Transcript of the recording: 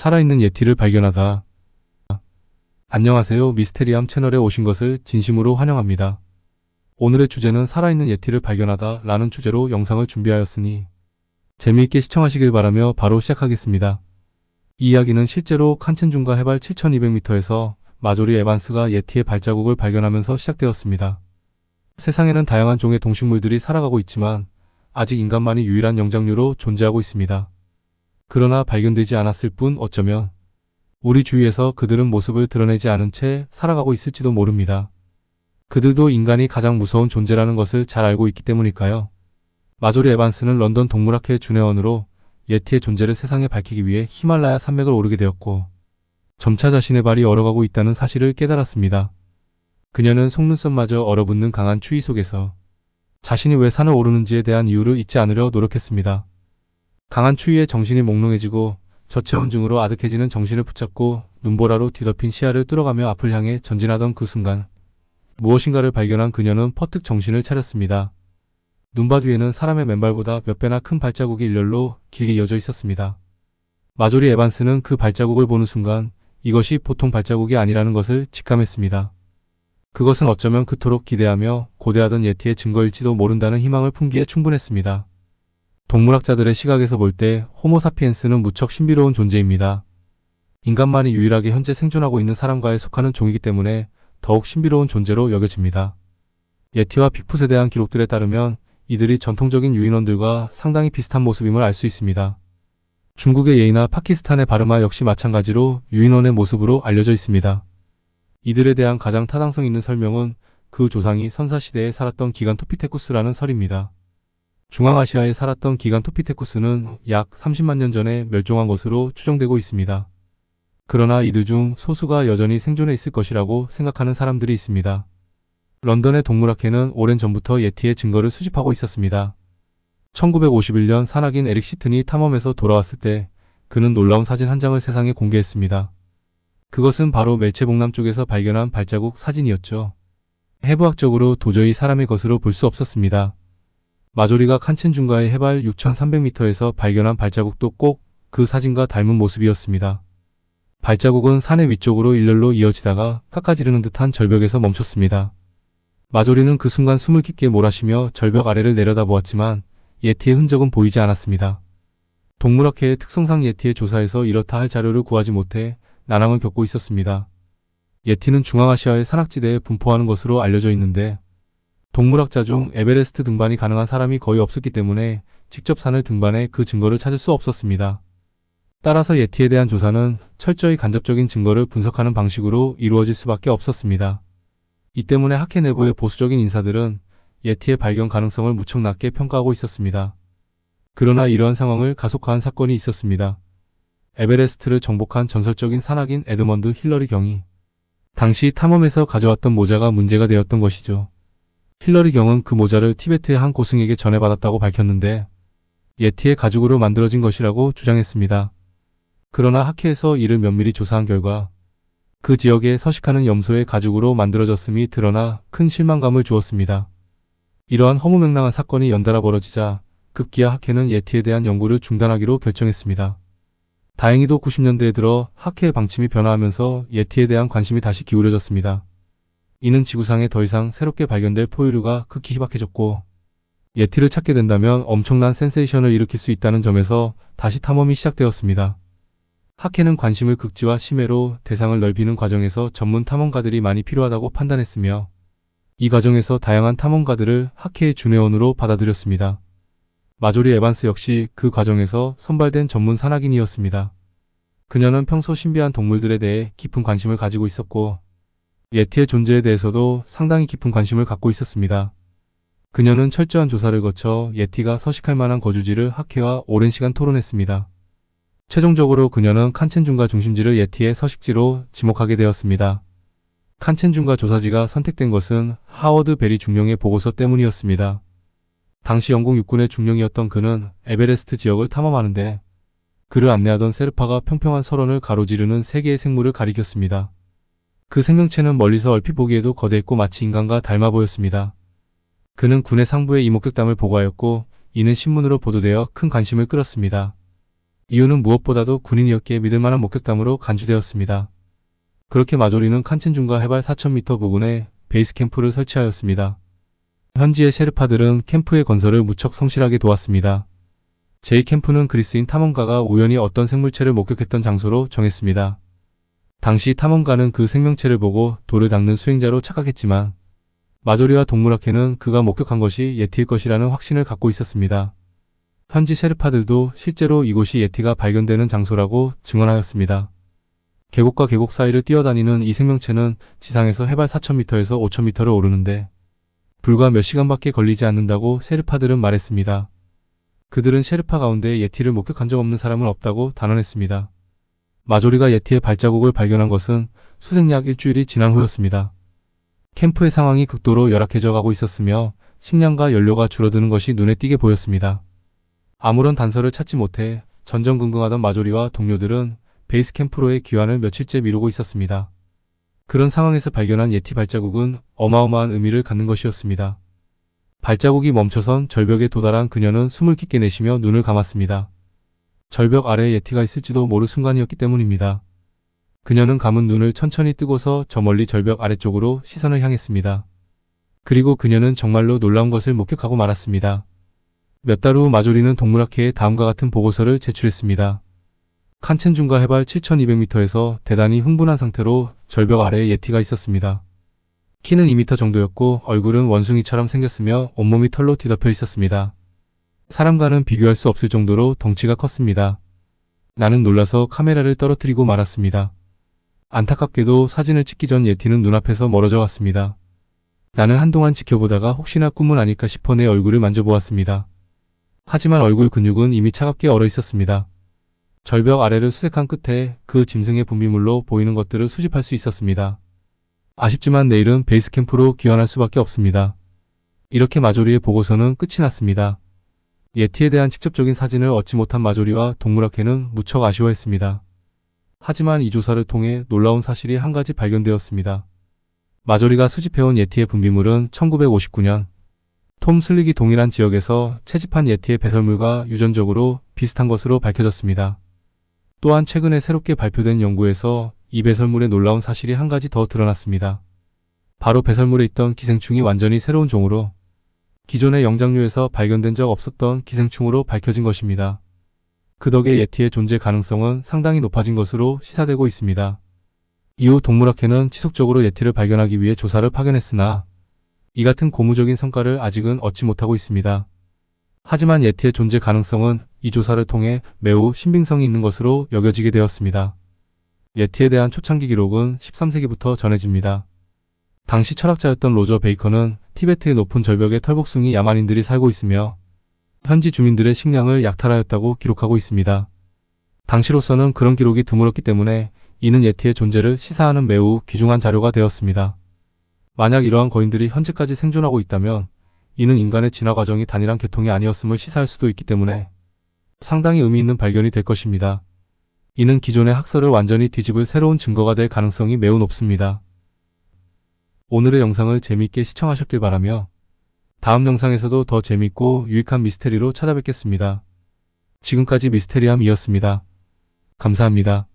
살아있는 예티를 발견하다. 안녕하세요. 미스테리함 채널에 오신 것을 진심으로 환영합니다. 오늘의 주제는 살아있는 예티를 발견하다 라는 주제로 영상을 준비하였으니 재미있게 시청하시길 바라며 바로 시작하겠습니다. 이 이야기는 실제로 칸첸중과 해발 7200m에서 마조리 에반스가 예티의 발자국을 발견하면서 시작되었습니다. 세상에는 다양한 종의 동식물들이 살아가고 있지만 아직 인간만이 유일한 영장류로 존재하고 있습니다. 그러나 발견되지 않았을 뿐 어쩌면 우리 주위에서 그들은 모습을 드러내지 않은 채 살아가고 있을지도 모릅니다. 그들도 인간이 가장 무서운 존재라는 것을 잘 알고 있기 때문일까요? 마조리 에반스는 런던 동물학회 준회원으로 예티의 존재를 세상에 밝히기 위해 히말라야 산맥을 오르게 되었고 점차 자신의 발이 얼어가고 있다는 사실을 깨달았습니다. 그녀는 속눈썹마저 얼어붙는 강한 추위 속에서 자신이 왜 산을 오르는지에 대한 이유를 잊지 않으려 노력했습니다. 강한 추위에 정신이 몽롱해지고 저체온증으로 아득해지는 정신을 붙잡고 눈보라로 뒤덮인 시야를 뚫어가며 앞을 향해 전진하던 그 순간 무엇인가를 발견한 그녀는 퍼뜩 정신을 차렸습니다. 눈바 뒤에는 사람의 맨발보다 몇 배나 큰 발자국이 일렬로 길게 이어져 있었습니다. 마조리 에반스는 그 발자국을 보는 순간 이것이 보통 발자국이 아니라는 것을 직감했습니다. 그것은 어쩌면 그토록 기대하며 고대하던 예티의 증거일지도 모른다는 희망을 품기에 충분했습니다. 동물학자들의 시각에서 볼 때 호모사피엔스는 무척 신비로운 존재입니다. 인간만이 유일하게 현재 생존하고 있는 사람과에 속하는 종이기 때문에 더욱 신비로운 존재로 여겨집니다. 예티와 빅풋에 대한 기록들에 따르면 이들이 전통적인 유인원들과 상당히 비슷한 모습임을 알 수 있습니다. 중국의 예이나 파키스탄의 바르마 역시 마찬가지로 유인원의 모습으로 알려져 있습니다. 이들에 대한 가장 타당성 있는 설명은 그 조상이 선사시대에 살았던 기간토피테쿠스라는 설입니다. 중앙아시아에 살았던 기간토피테쿠스는 약 30만 년 전에 멸종한 것으로 추정되고 있습니다. 그러나 이들 중 소수가 여전히 생존해 있을 것이라고 생각하는 사람들이 있습니다. 런던의 동물학회는 오랜 전부터 예티의 증거를 수집하고 있었습니다. 1951년 산악인 에릭 시튼이 탐험에서 돌아왔을 때 그는 놀라운 사진 한 장을 세상에 공개했습니다. 그것은 바로 멜체봉남 쪽에서 발견한 발자국 사진이었죠. 해부학적으로 도저히 사람의 것으로 볼 수 없었습니다. 마조리가 칸첸중과의 해발 6300m에서 발견한 발자국도 꼭 그 사진과 닮은 모습이었습니다. 발자국은 산의 위쪽으로 일렬로 이어지다가 깎아지르는 듯한 절벽에서 멈췄습니다. 마조리는 그 순간 숨을 깊게 몰아쉬며 절벽 아래를 내려다보았지만 예티의 흔적은 보이지 않았습니다. 동물학회의 특성상 예티의 조사에서 이렇다 할 자료를 구하지 못해 난항을 겪고 있었습니다. 예티는 중앙아시아의 산악지대에 분포하는 것으로 알려져 있는데 동물학자 중 에베레스트 등반이 가능한 사람이 거의 없었기 때문에 직접 산을 등반해 그 증거를 찾을 수 없었습니다. 따라서 예티에 대한 조사는 철저히 간접적인 증거를 분석하는 방식으로 이루어질 수밖에 없었습니다. 이 때문에 학회 내부의 보수적인 인사들은 예티의 발견 가능성을 무척 낮게 평가하고 있었습니다. 그러나 이러한 상황을 가속화한 사건이 있었습니다. 에베레스트를 정복한 전설적인 산악인 에드먼드 힐러리 경이 당시 탐험에서 가져왔던 모자가 문제가 되었던 것이죠. 힐러리 경은 그 모자를 티베트의 한 고승에게 전해받았다고 밝혔는데 예티의 가죽으로 만들어진 것이라고 주장했습니다. 그러나 학회에서 이를 면밀히 조사한 결과 그 지역에 서식하는 염소의 가죽으로 만들어졌음이 드러나 큰 실망감을 주었습니다. 이러한 허무맹랑한 사건이 연달아 벌어지자 급기야 학회는 예티에 대한 연구를 중단하기로 결정했습니다. 다행히도 90년대에 들어 학회의 방침이 변화하면서 예티에 대한 관심이 다시 기울여졌습니다. 이는 지구상에 더 이상 새롭게 발견될 포유류가 극히 희박해졌고 예티를 찾게 된다면 엄청난 센세이션을 일으킬 수 있다는 점에서 다시 탐험이 시작되었습니다. 학회는 관심을 극지와 심해로 대상을 넓히는 과정에서 전문 탐험가들이 많이 필요하다고 판단했으며 이 과정에서 다양한 탐험가들을 학회의 준회원으로 받아들였습니다. 마조리 에반스 역시 그 과정에서 선발된 전문 산악인이었습니다. 그녀는 평소 신비한 동물들에 대해 깊은 관심을 가지고 있었고 예티의 존재에 대해서도 상당히 깊은 관심을 갖고 있었습니다. 그녀는 철저한 조사를 거쳐 예티가 서식할 만한 거주지를 학회와 오랜 시간 토론했습니다. 최종적으로 그녀는 칸첸중과 중심지를 예티의 서식지로 지목하게 되었습니다. 칸첸중과 조사지가 선택된 것은 하워드 베리 중령의 보고서 때문이었습니다. 당시 영국 육군의 중령이었던 그는 에베레스트 지역을 탐험하는데 그를 안내하던 세르파가 평평한 설원을 가로지르는 3개의 생물을 가리켰습니다. 그 생명체는 멀리서 얼핏 보기에도 거대했고 마치 인간과 닮아 보였습니다. 그는 군의 상부의 이목격담을 보고하였고 이는 신문으로 보도되어 큰 관심을 끌었습니다. 이유는 무엇보다도 군인이었기에 믿을만한 목격담으로 간주되었습니다. 그렇게 마조리는 칸첸중과 해발 4,000m 부근에 베이스 캠프를 설치하였습니다. 현지의 셰르파들은 캠프의 건설을 무척 성실하게 도왔습니다. 제2캠프는 그리스인 탐험가가 우연히 어떤 생물체를 목격했던 장소로 정했습니다. 당시 탐험가는 그 생명체를 보고 돌을 닦는 수행자로 착각했지만 마조리와 동물학회는 그가 목격한 것이 예티일 것이라는 확신을 갖고 있었습니다. 현지 셰르파들도 실제로 이곳이 예티가 발견되는 장소라고 증언하였습니다. 계곡과 계곡 사이를 뛰어다니는 이 생명체는 지상에서 해발 4,000m에서 5,000m를 오르는데 불과 몇 시간밖에 걸리지 않는다고 셰르파들은 말했습니다. 그들은 셰르파 가운데 예티를 목격한 적 없는 사람은 없다고 단언했습니다. 마조리가 예티의 발자국을 발견한 것은 수색약 일주일이 지난 후였습니다. 캠프의 상황이 극도로 열악해져 가고 있었으며 식량과 연료가 줄어드는 것이 눈에 띄게 보였습니다. 아무런 단서를 찾지 못해 전전긍긍하던 마조리와 동료들은 베이스 캠프로의 귀환을 며칠째 미루고 있었습니다. 그런 상황에서 발견한 예티 발자국은 어마어마한 의미를 갖는 것이었습니다. 발자국이 멈춰선 절벽에 도달한 그녀는 숨을 깊게 내쉬며 눈을 감았습니다. 절벽 아래에 예티가 있을지도 모를 순간이었기 때문입니다. 그녀는 감은 눈을 천천히 뜨고서 저 멀리 절벽 아래쪽으로 시선을 향했습니다. 그리고 그녀는 정말로 놀라운 것을 목격하고 말았습니다. 몇 달 후 마조리는 동물학회에 다음과 같은 보고서를 제출했습니다. 칸첸중과 해발 7,200m에서 대단히 흥분한 상태로 절벽 아래에 예티가 있었습니다. 키는 2m 정도였고 얼굴은 원숭이처럼 생겼으며 온몸이 털로 뒤덮여 있었습니다. 사람과는 비교할 수 없을 정도로 덩치가 컸습니다. 나는 놀라서 카메라를 떨어뜨리고 말았습니다. 안타깝게도 사진을 찍기 전 예티는 눈앞에서 멀어져 갔습니다. 나는 한동안 지켜보다가 혹시나 꿈은 아닐까 싶어 내 얼굴을 만져보았습니다. 하지만 얼굴 근육은 이미 차갑게 얼어 있었습니다. 절벽 아래를 수색한 끝에 그 짐승의 분비물로 보이는 것들을 수집할 수 있었습니다. 아쉽지만 내일은 베이스 캠프로 귀환할 수밖에 없습니다. 이렇게 마조리의 보고서는 끝이 났습니다. 예티에 대한 직접적인 사진을 얻지 못한 마조리와 동물학회는 무척 아쉬워했습니다. 하지만 이 조사를 통해 놀라운 사실이 한 가지 발견되었습니다. 마조리가 수집해온 예티의 분비물은 1959년 톰 슬릭이 동일한 지역에서 채집한 예티의 배설물과 유전적으로 비슷한 것으로 밝혀졌습니다. 또한 최근에 새롭게 발표된 연구에서 이 배설물의 놀라운 사실이 한 가지 더 드러났습니다. 바로 배설물에 있던 기생충이 완전히 새로운 종으로 기존의 영장류에서 발견된 적 없었던 기생충으로 밝혀진 것입니다. 그 덕에 예티의 존재 가능성은 상당히 높아진 것으로 시사되고 있습니다. 이후 동물학회는 지속적으로 예티를 발견하기 위해 조사를 파견했으나 이 같은 고무적인 성과를 아직은 얻지 못하고 있습니다. 하지만 예티의 존재 가능성은 이 조사를 통해 매우 신빙성이 있는 것으로 여겨지게 되었습니다. 예티에 대한 초창기 기록은 13세기부터 전해집니다. 당시 철학자였던 로저 베이컨은 티베트의 높은 절벽에 털복숭이 야만인들이 살고 있으며 현지 주민들의 식량을 약탈하였다고 기록하고 있습니다. 당시로서는 그런 기록이 드물었기 때문에 이는 예티의 존재를 시사하는 매우 귀중한 자료가 되었습니다. 만약 이러한 거인들이 현재까지 생존하고 있다면 이는 인간의 진화 과정이 단일한 계통이 아니었음을 시사할 수도 있기 때문에 상당히 의미 있는 발견이 될 것입니다. 이는 기존의 학설을 완전히 뒤집을 새로운 증거가 될 가능성이 매우 높습니다. 오늘의 영상을 재미있게 시청하셨길 바라며 다음 영상에서도 더 재미있고 유익한 미스테리로 찾아뵙겠습니다. 지금까지 미스테리함이었습니다. 감사합니다.